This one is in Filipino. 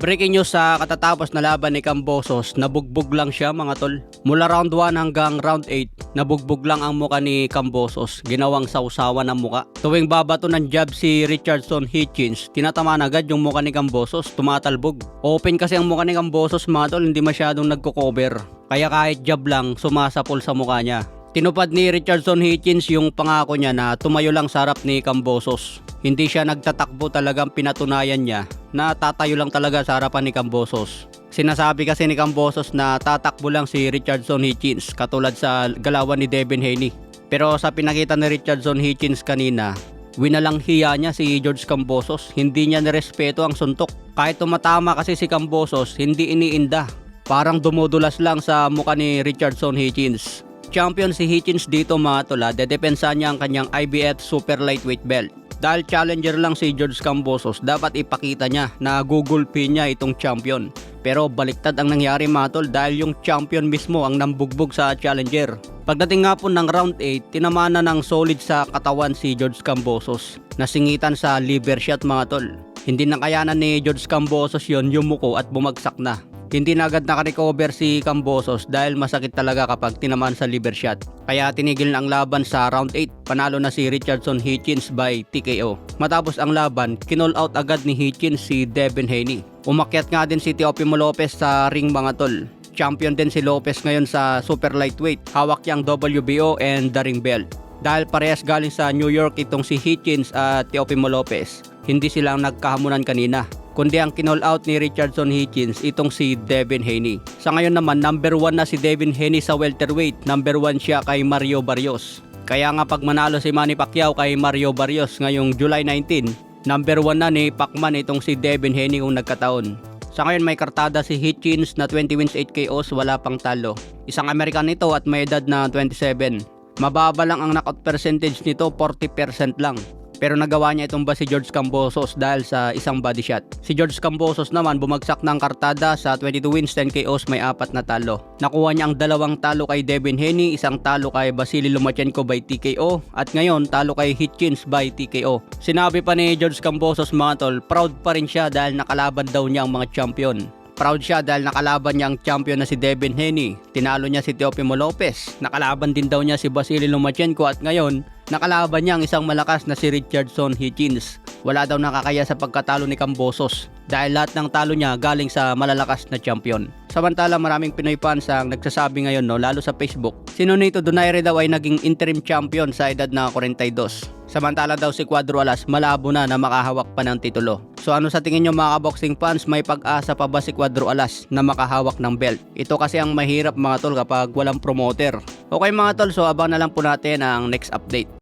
Breaking news sa katatapos na laban ni Kambosos, nabugbog lang siya mga tol. Mula round 1 hanggang round 8, nabugbog lang ang muka ni Kambosos, ginawang sausawan ang muka. Tuwing babato ng jab si Richardson Hitchens, tinatamaan agad yung muka ni Kambosos, tumatalbog. Open kasi ang muka ni Kambosos mga tol, hindi masyadong nagko-cover. Kaya kahit jab lang, sumasapol sa muka niya. Tinupad ni Richardson Hitchens yung pangako niya na tumayo lang sa harap ni Kambosos. Hindi siya nagtatakbo, talagang pinatunayan niya na tatayo lang talaga sa harapan ni Kambosos. Sinasabi kasi ni Kambosos na tatakbo lang si Richardson Hitchens katulad sa galawan ni Devin Haney. Pero sa pinakita ni Richardson Hitchens kanina, winalang hiya niya si George Kambosos. Hindi niya nirespeto ang suntok. Kahit tumatama kasi si Kambosos, hindi iniinda. Parang dumudulas lang sa mukha ni Richardson Hitchens. Champion si Hitchens dito mga tol, dedepensa niya ang kanyang IBF Super Lightweight Belt. Dahil challenger lang si George Kambosos, dapat ipakita niya na gugulpin niya itong champion. Pero baliktad ang nangyari mga tol dahil yung champion mismo ang nambugbog sa challenger. Pagdating nga po ng round 8, tinamaan na ng solid sa katawan si George Kambosos. Nasingitan sa liver shot mga tol. Hindi nakayanan ni George Kambosos yon, yumuko at bumagsak na. Hindi na agad nakarecover si Kambosos dahil masakit talaga kapag tinamaan sa liver shot. Kaya tinigil na ang laban sa round 8. Panalo na si Richardson Hitchens by TKO. Matapos ang laban, kinall out agad ni Hitchens si Devin Haney. Umakyat nga din si Teofimo Lopez sa ring mga tol. Champion din si Lopez ngayon sa super lightweight. Hawak niyang WBO and the ring belt. Dahil parehas galing sa New York itong si Hitchens at Teofimo Lopez, hindi sila nagkahamunan kanina. Kundi ang kinall out ni Richardson Hitchens itong si Devin Haney. Sa ngayon naman, number 1 na si Devin Haney sa welterweight. Number 1 siya kay Mario Barrios. Kaya nga pag manalo si Manny Pacquiao kay Mario Barrios ngayong July 19, number 1 na ni Pacman itong si Devin Haney kung nagkataon. Sa ngayon may kartada si Hitchens na 20 wins 8 KOs, wala pang talo. Isang American ito at may edad na 27. Mababa lang ang knockout percentage nito, 40% lang. Pero nagawa niya itong ba si George Kambosos dahil sa isang body shot. Si George Kambosos naman bumagsak ng kartada sa 22 wins 10 KOs, may 4 na talo. Nakuha niya ang 2 talo kay Devin Haney, 1 talo kay Vasily Lomachenko by TKO, at ngayon talo kay Hitchens by TKO. Sinabi pa ni George Kambosos mga tol, proud pa rin siya dahil nakalaban daw niya ang mga champion. Proud siya dahil nakalaban niya ang champion na si Devin Haney. Tinalo niya si Teofimo Lopez. Nakalaban din daw niya si Vasily Lomachenko at ngayon, nakalaban niya ang isang malakas na si Richardson Hitchens. Wala daw nakakaya sa pagkatalo ni Kambosos dahil lahat ng talo niya galing sa malalakas na champion. Samantala maraming Pinoy fans ang nagsasabi ngayon lalo sa Facebook, si Nonito Donaire daw ay naging interim champion sa edad na 42. Samantala daw si Cuadro Alas malabo na makahawak pa ng titulo. So ano sa tingin nyo mga boxing fans, may pag-asa pa ba si Cuadro Alas na makahawak ng belt? Ito kasi ang mahirap mga tol kapag walang promoter. Okay mga tol, so abang na lang po natin ang next update.